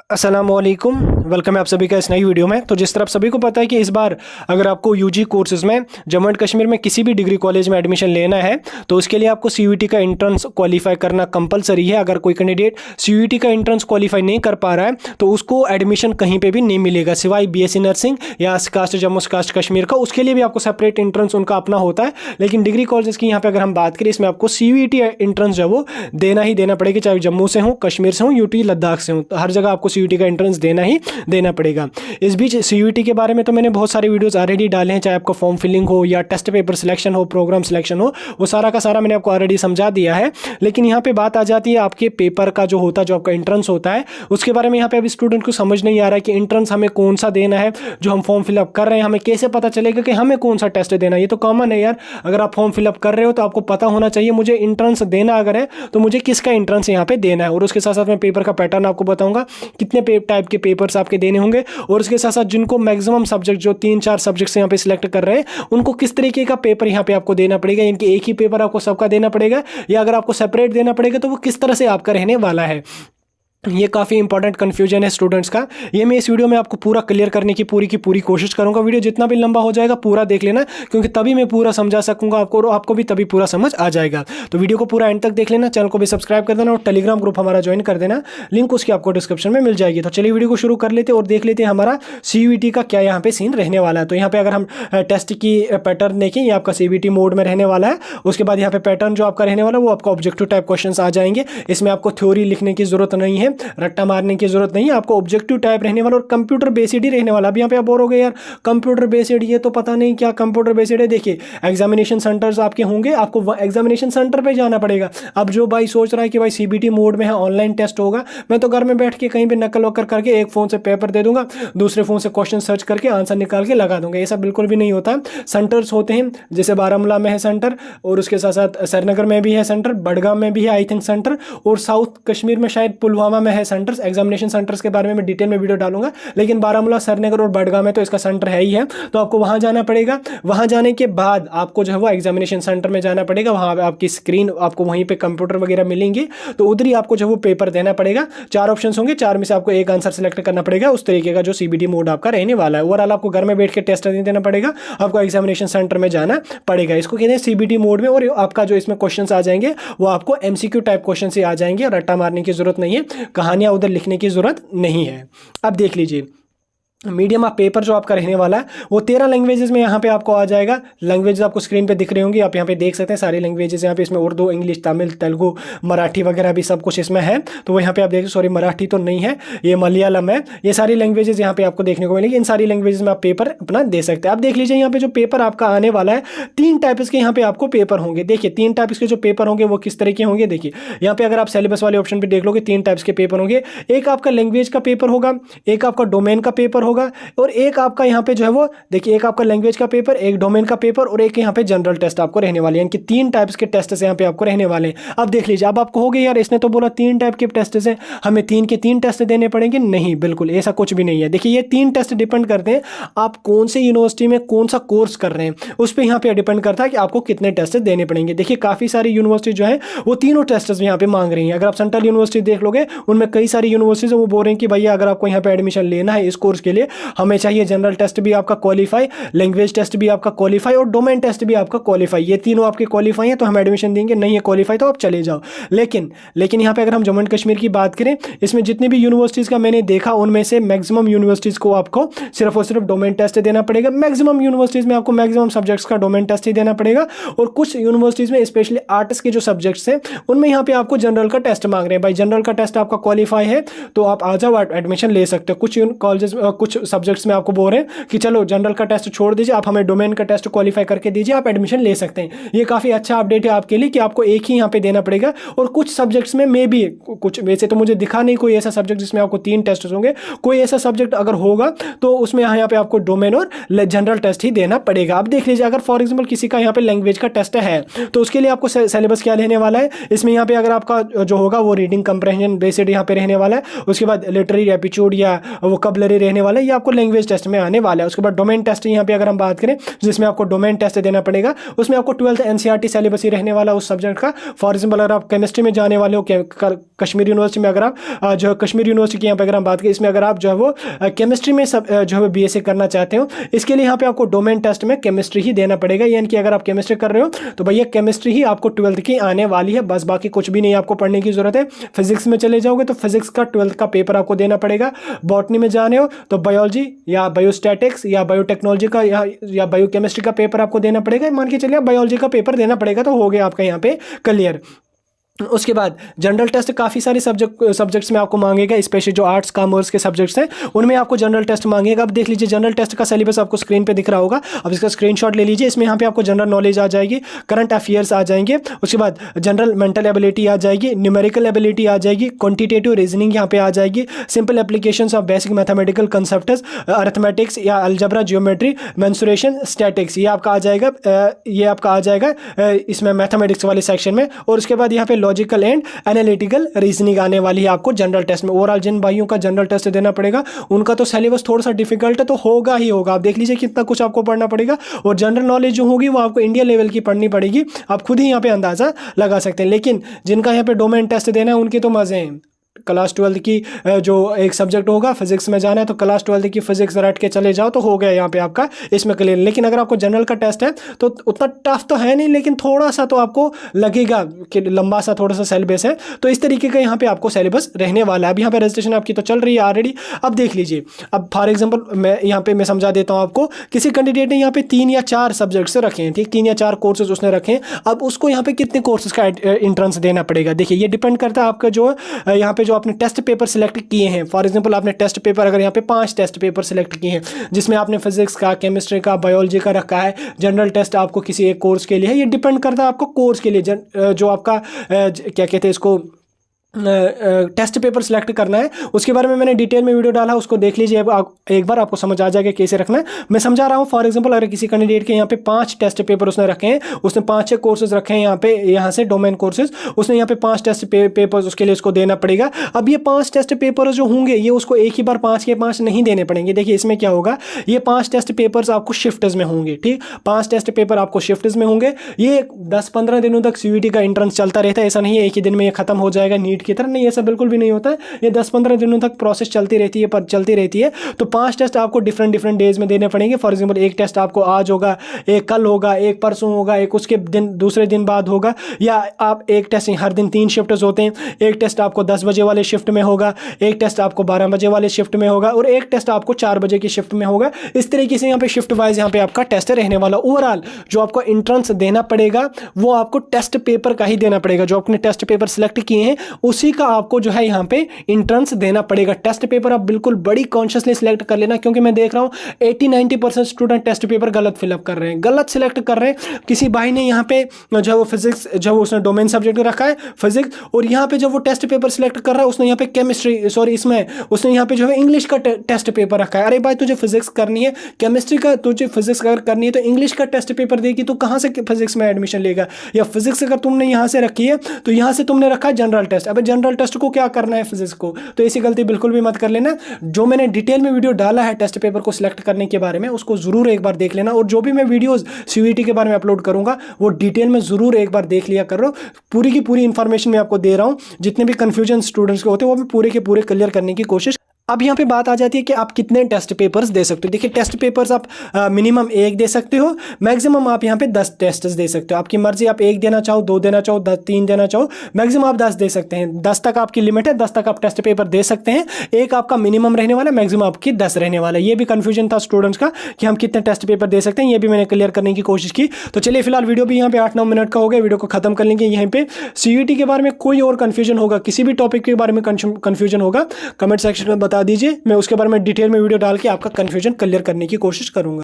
अस्सलामुअलैकुम, वेलकम है आप सभी का इस नई वीडियो में। तो जिस तरह आप सभी को पता है कि इस बार अगर आपको यूजी कोर्सेज में जम्मू एंड कश्मीर में किसी भी डिग्री कॉलेज में एडमिशन लेना है तो उसके लिए आपको सीयूईटी का एंट्रेंस क्वालिफाई करना कंपलसरी है। अगर कोई कैंडिडेट सीयूईटी का एंट्रेंस क्वालिफाई नहीं कर पा रहा है तो उसको एडमिशन कहीं पर भी नहीं मिलेगा सिवाय बीएससी नर्सिंग या कास्ट जम्मू कास्ट कश्मीर का। उसके लिए भी आपको सेपरेट एंट्रेंस उनका अपना होता है, लेकिन डिग्री कॉलेज की यहाँ पर अगर हम बात करें इसमें आपको सीयूईटी एंट्रेंस जो है वो देना ही देना पड़ेगा, चाहे जम्मू से हो, कश्मीर से हो, यूटी लद्दाख से हो, तो हर जगह आपको सीयूईटी का एंट्रेंस देना ही देना पड़ेगा। इस बीच सीयूईटी के बारे में तो मैंने बहुत सारे वीडियोस ऑलरेडी डाले हैं, चाहे आपको फॉर्म फिलिंग हो या टेस्ट पेपर सिलेक्शन हो, प्रोग्राम सिलेक्शन हो, वो सारा का सारा मैंने आपको ऑलरेडी समझा दिया है। लेकिन यहाँ पे बात आ जाती है आपके पेपर का जो होता है, जो आपका एंट्रेंस होता है, उसके बारे में यहाँ पे अभी स्टूडेंट को समझ नहीं आ रहा है कि एंट्रेंस हमें कौन सा देना है। जो हम फॉर्म फिलअप कर रहे हैं हमें कैसे पता चलेगा कि हमें कौन सा टेस्ट देना है? ये तो कॉमन है यार, अगर आप फॉर्म फिलअप कर रहे हो तो आपको पता होना चाहिए मुझे एंट्रेंस देना अगर है तो मुझे किसका एंट्रेंस यहाँ पे देना है। और उसके साथ साथ मैं पेपर का पैटर्न आपको बताऊंगा, कितने टाइप के पेपर्स आपके देने होंगे, और उसके साथ साथ जिनको मैक्सिमम सब्जेक्ट जो 3-4 सब्जेक्ट्स यहाँ पे सिलेक्ट कर रहे हैं उनको किस तरीके का पेपर यहाँ पे आपको देना पड़ेगा। इनके एक ही पेपर आपको सबका देना पड़ेगा या अगर आपको सेपरेट देना पड़ेगा तो वो किस तरह से आपका रहने वाला है। ये काफ़ी इंपॉर्टेंट कन्फ्यूजन है स्टूडेंट्स का। ये मैं इस वीडियो में आपको पूरा क्लियर करने की पूरी कोशिश करूंगा। वीडियो जितना भी लंबा हो जाएगा पूरा देख लेना, क्योंकि तभी मैं पूरा समझा सकूंगा आपको और आपको भी तभी पूरा समझ आ जाएगा। तो वीडियो को पूरा एंड तक देख लेना, चैनल को भी सब्सक्राइब कर देना और टेलीग्राम ग्रुप हमारा ज्वाइन कर देना, लिंक उसकी आपको डिस्क्रिप्शन में मिल जाएगी। तो चलिए वीडियो को शुरू कर लेते हैं और देख लेते हैं हमारा सीयूईटी का क्या यहाँ पे सीन रहने वाला है। तो यहाँ पे अगर हम टेस्ट की पैटर्न देखें, ये आपका सीबीटी मोड में रहने वाला है। उसके बाद यहाँ पे पैटर्न जो आपका रहने वाला है वो आपका ऑब्जेक्टिव टाइप क्वेश्चन आ जाएंगे। इसमें आपको थ्योरी लिखने की जरूरत नहीं है, रट्टा मारने की जरूरत नहीं है, आपको ऑब्जेक्टिव टाइप रहने वाला और कंप्यूटर बेस्ड ही रहने वाला। अब यहाँ पे आप बोर हो गए यार कंप्यूटर बेस्ड, ये तो पता नहीं क्या कंप्यूटर बेस्ड है। देखिए एग्जामिनेशन सेंटर्स आपके होंगे, आपको एग्जामिनेशन सेंटर पे जाना पड़ेगा। अब जो भाई सोच रहा है कि भाई सीबीटी मोड में है, ऑनलाइन टेस्ट होगा, मैं तो घर में बैठ के कहीं भी नकल वक्कर करके एक फोन से पेपर दे दूंगा, दूसरे फोन से क्वेश्चन सर्च करके आंसर निकाल के लगा दूंगा, ऐसा बिल्कुल भी नहीं होता। सेंटर्स होते हैं, जैसे बारामूला में है सेंटर, और उसके साथ साथ श्रीनगर में भी है सेंटर, बडगाम में भी है आई थिंक सेंटर, और साउथ कश्मीर में शायद पुलवामा में है सेंटर्स। एग्जामिनेशन सेंटर्स के बारे में मैं डिटेल में वीडियो डालूंगा, लेकिन बारामूला, श्रीनगर और बडगाम में तो इसका सेंटर है ही है, तो आपको वहां जाना पड़ेगा। वहां जाने के बाद आपको जो है वो एग्जामिनेशन सेंटर में जाना पड़ेगा। वहां आपकी स्क्रीन, आपको वहीं पे कंप्यूटर वगैरह मिलेंगे, तो उधर ही आपको जो है वो पेपर देना पड़ेगा। 4 ऑप्शंस होंगे, 4 में से आपको एक आंसर सेलेक्ट करना पड़ेगा। उस तरीके का जो सीबीटी मोड आपका रहने वाला है। ओवरऑल आपको घर में बैठ के टेस्ट नहीं देना पड़ेगा, आपको एग्जामिनेशन सेंटर में जाना पड़ेगा। इसको कहते हैं सीबीटी मोड में। और आपका जो इसमें क्वेश्चन आ जाएंगे वो आपको एमसीक्यू टाइप क्वेश्चन से आ जाएंगे, रट्टा मारने की जरूरत नहीं है, कहानियां उधर लिखने की जरूरत नहीं है। अब देख लीजिए मीडियम ऑफ पेपर जो आपका रहने वाला है वो 13 लैंग्वेजेस में यहाँ पे आपको आ जाएगा। लैंग्वेजेस आपको स्क्रीन पे दिख रही होंगी, आप यहाँ पे देख सकते हैं सारी लैंग्वेजेस यहाँ पे। इसमें उर्दू, इंग्लिश, तमिल, तेलुगु, मराठी वगैरह भी सब कुछ इसमें है। तो वो यहाँ पे आप देख, सॉरी मराठी तो नहीं है, ये मलयालम है। ये सारी लैंग्वेजेस यहाँ पे आपको देखने को मिलेगी। इन सारी लैंग्वेजेस में आप पेपर अपना दे सकते हैं। आप देख लीजिए यहाँ पे जो पेपर आपका आने वाला है, 3 टाइप्स के यहाँ पे आपको पेपर होंगे। देखिए 3 टाइप्स के जो पेपर होंगे वो किस तरह के होंगे। देखिए यहाँ पे अगर आप सिलेबस वाले ऑप्शन पे देख लोगे 3 टाइप्स के पेपर होंगे। एक आपका लैंग्वेज का पेपर होगा, एक आपका डोमेन का पेपर होगा, और एक आपका यहाँ पे जो है वो देखिए एक आपका लैंग्वेज का पेपर, एक डोमेन का पेपर और एक यहाँ पे जनरल टेस्ट आपको रहने वाले हैं। इनके 3 टाइप्स के टेस्ट यहाँ पे आपको रहने वाले हैं। अब देख लीजिए, अब आप कहोगे यार इसने तो बोला 3 टाइप के टेस्ट हैं, हमें 3 के 3 टेस्ट देने पड़ेंगे। नहीं, बिल्कुल ऐसा कुछ भी नहीं है। देखिए ये 3 टेस्ट डिपेंड करते हैं आप कौन से यूनिवर्सिटी में कौन सा कोर्स कर रहे हैं, उस पर यहाँ पे डिपेंड करता है कि आपको कितने टेस्ट देने पड़ेंगे। देखिए काफी सारी यूनिवर्सिटी जो है वो तीनों टेस्ट यहाँ पे मांग रही है। अगर आप सेंट्रल यूनिवर्सिटी देख लोगे उनमें कई सारी यूनिवर्सिटीज वो बोल रहे हैं कि भैया अगर आपको यहाँ पे एडमिशन लेना है इस कोर्स के लिए, हमें चाहिए जनरल टेस्ट भी आपका क्वालिफाई, लैंग्वेज टेस्ट भी आपका क्वालिफाई और डोमेन टेस्ट भी आपका क्वालिफाई। ये तीनों आपके क्वालिफाई हैं तो हम एडमिशन देंगे, नहीं है क्वालिफाई तो आप चले जाओ। लेकिन यहाँ पे अगर हम जम्मू एंड कश्मीर की बात करें, इसमें जितनी भी यूनिवर्सिटीज का मैंने देखा उनमें से मैक्सिमम यूनिवर्सिटीज को आपको सिर्फ और सिर्फ डोमेन टेस्ट देना पड़ेगा। मैक्सिमम यूनिवर्सिटीज में आपको मैक्सिमम सब्जेक्ट्स का डोमेन टेस्ट ही देना पड़ेगा। और कुछ यूनिवर्सिटीज में स्पेशली आर्ट्स के जो सब्जेक्ट्स हैं उनमें यहाँ पे आपको जनरल का टेस्ट मांग रहे हैं। भाई जनरल का टेस्ट आपका क्वालिफाई है तो आप आ जाओ, एडमिशन ले सकते हो। कुछ कॉलेजेस, कुछ सब्जेक्ट्स में आपको बोल रहे हैं कि चलो जनरल का टेस्ट छोड़ दीजिए, आप हमें डोमेन का टेस्ट क्वालिफाई करके दीजिए, आप एडमिशन ले सकते हैं। ये काफ़ी अच्छा अपडेट है आपके लिए कि आपको एक ही यहाँ पे देना पड़ेगा। और कुछ सब्जेक्ट्स में मे भी, कुछ वैसे तो मुझे दिखा नहीं कोई ऐसा सब्जेक्ट जिसमें आपको 3 टेस्ट होंगे, कोई ऐसा सब्जेक्ट अगर होगा तो उसमें यहाँ पे आपको डोमेन और जनरल टेस्ट ही देना पड़ेगा। अब देख लीजिए अगर फॉर एग्जाम्पल किसी का यहाँ पे लैंग्वेज का टेस्ट है तो उसके लिए आपको सिलेबस क्या लेने वाला है। इसमें यहाँ पे अगर आपका जो होगा वो रीडिंग कंप्रेहेंशन बेस्ड यहाँ पे रहने वाला है। उसके बाद लिटरेरी एप्टीट्यूड या वोकैबुलरी रहने वाला है, ये आपको लैंग्वेज टेस्ट में आने वाला है। उसके बाद डोमेन टेस्ट यहाँ पे अगर हम बात करें, जिसमें आपको डोमेन टेस्ट देना पड़ेगा, उसमें आपको 12th NCERT सिलेबस ही रहने वाला उस सब्जेक्ट का। फॉर एग्जाम्पल अगर आप केमिस्ट्री में जाने वाले हो, कश्मीर यूनिवर्सिटी में अगर आप जो है कश्मीर यूनिवर्सिटी की यहाँ पे अगर हम बात करें, इसमें अगर आप जो है वो केमिस्ट्री में जो है BSc करना चाहते हो, इसके लिए यहाँ पे आपको डोमेन टेस्ट में केमिस्ट्री ही देना पड़ेगा। यानी कि अगर आप केमिस्ट्री कर रहे हो तो भैया केमिस्ट्री ही आपको 12th की आने वाली है, बस बाकी कुछ भी नहीं आपको पढ़ने की जरूरत है। फिजिक्स में चले जाओगे तो फिजिक्स का 12th का पेपर आपको देना पड़ेगा। बॉटनी में जाने हो तो बायोलॉजी या बायोस्टैटिक्स या बायोटेक्नोलॉजी का या बायोकेमिस्ट्री का पेपर आपको देना पड़ेगा। मान के चलिए बायोलॉजी का पेपर देना पड़ेगा, तो हो गया आपका यहाँ पे क्लियर। उसके बाद जनरल टेस्ट काफ़ी सारे सब्जेक्ट्स में आपको मांगेगा, स्पेशली जो आर्ट्स कॉमर्स के सब्जेक्ट्स हैं उनमें आपको जनरल टेस्ट मांगेगा। अब देख लीजिए जनरल टेस्ट का सिलेबस आपको स्क्रीन पे दिख रहा होगा, अब इसका स्क्रीनशॉट ले लीजिए। इसमें यहाँ पे आपको जनरल नॉलेज आ जाएगी, करंट अफेयर्स आ जाएंगे, उसके बाद जनरल मेंटल एबिलिटी आ जाएगी, न्यूमेरिकल एबिलिटी आ जाएगी, क्वांटिटेटिव रीजनिंग यहाँ पे आ जाएगी, simple applications of basic mathematical concepts, arithmetics या अलजेब्रा, ज्योमेट्री, मेंसुरेशन, स्टैटिक्स, ये आपका आ जाएगा इसमें मैथमेटिक्स वाले सेक्शन में। और उसके बाद यहाँ पे लॉजिकल एंड एनालिटिकल रीजनिंग आने वाली है आपको जनरल टेस्ट में। ओवरऑल जिन भाइयों का जनरल टेस्ट देना पड़ेगा उनका तो सिलेबस थोड़ा सा डिफिकल्ट है, तो होगा ही होगा। आप देख लीजिए कितना कुछ आपको पढ़ना पड़ेगा, और जनरल नॉलेज जो होगी वो आपको इंडिया लेवल की पढ़नी पड़ेगी। आप खुद ही यहाँ पे अंदाजा लगा सकते हैं। लेकिन जिनका यहाँ पे डोमेन टेस्ट देना है उनके तो मजे हैं। क्लास 12 की जो एक सब्जेक्ट होगा फिजिक्स में जाना है तो क्लास 12 की फिजिक्स रट के चले जाओ तो हो गया यहाँ पे आपका इसमें क्लियर। लेकिन अगर आपको जनरल का टेस्ट है तो उतना टफ तो है नहीं, लेकिन थोड़ा सा तो आपको लगेगा कि लंबा सा थोड़ा सा सिलेबस है। तो इस तरीके का यहाँ पे आपको सिलेबस रहने वाला है। अब यहाँ पे रजिस्ट्रेशन आपकी तो चल रही है ऑलरेडी। अब देख लीजिए, अब फॉर एग्जाम्पल मैं समझा देता हूँ आपको। किसी कैंडिडेट ने यहाँ पे 3 या 4 सब्जेक्ट्स रखे हैं, ठीक, 3 या 4 कोर्सेज उसने रखे हैं। अब उसको यहाँ पे कितने कोर्सेज का एंट्रेंस देना पड़ेगा, देखिए ये डिपेंड करता है आपका जो यहाँ पे जो आपने टेस्ट पेपर सिलेक्ट किए हैं। फॉर एग्जांपल आपने टेस्ट पेपर अगर यहाँ पे 5 टेस्ट पेपर सिलेक्ट किए हैं, जिसमें आपने फिजिक्स का, केमिस्ट्री का, बायोलॉजी का रखा है, जनरल टेस्ट आपको किसी एक कोर्स के लिए है, ये डिपेंड करता है आपको कोर्स के लिए जो आपका क्या कहते हैं इसको टेस्ट पेपर सिलेक्ट करना है। उसके बारे में मैंने डिटेल में वीडियो डाला, उसको देख लीजिए एक बार, आपको समझ आ जाएगा कैसे रखना है। मैं समझा रहा हूँ। फॉर एग्जांपल अगर किसी कैंडिडेट के यहाँ पे 5 टेस्ट पेपर उसने रखे हैं, उसने 5-6 कोर्सेज रखे हैं यहाँ से डोमेन कोर्सेज, उसने यहाँ पे 5 टेस्ट पेपर उसके लिए उसको देना पड़ेगा। अब ये 5 टेस्ट पेपर जो होंगे ये उसको एक ही बार 5 के 5 नहीं देने पड़ेंगे। देखिए इसमें क्या होगा, ये 5 टेस्ट पेपर्स आपको शिफ्ट्स में होंगे, ठीक, 5 टेस्ट पेपर आपको शिफ्ट्स में होंगे। ये 10-15 दिनों तक CUET का एंट्रेंस चलता रहता है, ऐसा नहीं है एक ही दिन में ये खत्म हो जाएगा नीट की तरह, नहीं, ऐसा बिल्कुल भी नहीं होता है। ये 10-15 दिनों तक प्रोसेस चलती रहती है। तो 5 टेस्ट आपको डिफरेंट डेज में देने पड़ेंगे। फॉर एग्जांपल एक टेस्ट आपको आज होगा, एक कल होगा, एक परसों होगा, एक उसके दिन दूसरे दिन बाद होगा, या आप एक टेस्ट हर दिन 3 शिफ्ट्स होते हैं। एक टेस्ट आपको 10 बजे वाले शिफ्ट में होगा, एक टेस्ट आपको 12 बजे वाले शिफ्ट में होगा, और एक टेस्ट आपको 4 बजे की शिफ्ट में होगा। इस तरीके से यहाँ पे शिफ्ट वाइज यहाँ पे आपका टेस्ट रहने वाला। ओवरऑल जो आपको एंट्रेंस देना पड़ेगा वो आपको टेस्ट पेपर का ही देना पड़ेगा। जो आपने टेस्ट पेपर सिलेक्ट किए हैं उसी का आपको जो है यहाँ पे एंट्रेंस देना पड़ेगा। टेस्ट पेपर आप बिल्कुल बड़ी कॉन्शियसली सिलेक्ट कर लेना, क्योंकि मैं देख रहा हूँ 80-90% स्टूडेंट टेस्ट पेपर गलत फिलअप कर रहे हैं, गलत सिलेक्ट कर रहे हैं। किसी भाई ने यहाँ पे जो है वो फिजिक्स, जो उसने डोमेन सब्जेक्ट रखा है फिजिक्स, और यहाँ पे जब वो टेस्ट पेपर सिलेक्ट कर रहा है उसने यहाँ पे केमिस्ट्री, सॉरी इसमें उसने यहाँ पे जो है इंग्लिश का टेस्ट पेपर रखा है। अरे भाई तुझे फिजिक्स करनी है, केमिस्ट्री का तुझे फिजिक्स अगर करनी है तो इंग्लिश का टेस्ट पेपर देगी, तो कहाँ से फिजिक्स में एडमिशन लेगा। या फिजिक्स अगर तुमने यहाँ से रखी है तो यहाँ से तुमने रखा है जनरल टेस्ट, अब जनरल टेस्ट को क्या करना है फिजिक्स को, तो ऐसी गलती बिल्कुल भी मत कर लेना। जो मैंने डिटेल में वीडियो डाला है टेस्ट पेपर को सिलेक्ट करने के बारे में उसको जरूर एक बार देख लेना, और जो भी मैं वीडियोस CUET के बारे में अपलोड करूंगा वो डिटेल में जरूर एक बार देख लिया करो। पूरी की पूरी इंफॉर्मेशन मैं आपको दे रहा हूं, जितने भी कंफ्यूजन स्टूडेंट्स के होते हैं वो मैं पूरे के पूरे क्लियर करने की कोशिश। अब यहाँ पे बात आ जाती है कि आप कितने टेस्ट पेपर्स दे सकते हो। देखिए टेस्ट पेपर्स आप मिनिमम 1 दे सकते हो, मैक्सिमम आप यहाँ पे 10 टेस्ट दे सकते हो। आपकी मर्जी, आप 1 देना चाहो, 2 देना चाहो, 3 देना चाहो, मैक्सिमम आप 10 दे सकते हैं। 10 तक आपकी लिमिट है, 10 तक आप टेस्ट पेपर दे सकते हैं। 1 आपका मिनिमम रहने वाला है, मैक्सिमम आपकी 10 रहने वाला है। ये भी कन्फ्यूजन था स्टूडेंट्स का कि हम कितने टेस्ट पेपर दे सकते हैं, ये भी मैंने क्लियर करने की कोशिश की। तो चलिए फिलहाल वीडियो भी यहाँ पे 8-9 मिनट का हो गया, वीडियो को खत्म कर लेंगे। यहाँ पे CUET के बारे में कोई और कन्फ्यूजन होगा, किसी भी टॉपिक के बारे में कन्फ्यूजन होगा, कमेंट सेक्शन में बता दीजिए, मैं उसके बारे में डिटेल में वीडियो डाल के आपका कन्फ्यूजन क्लियर करने की कोशिश करूंगा।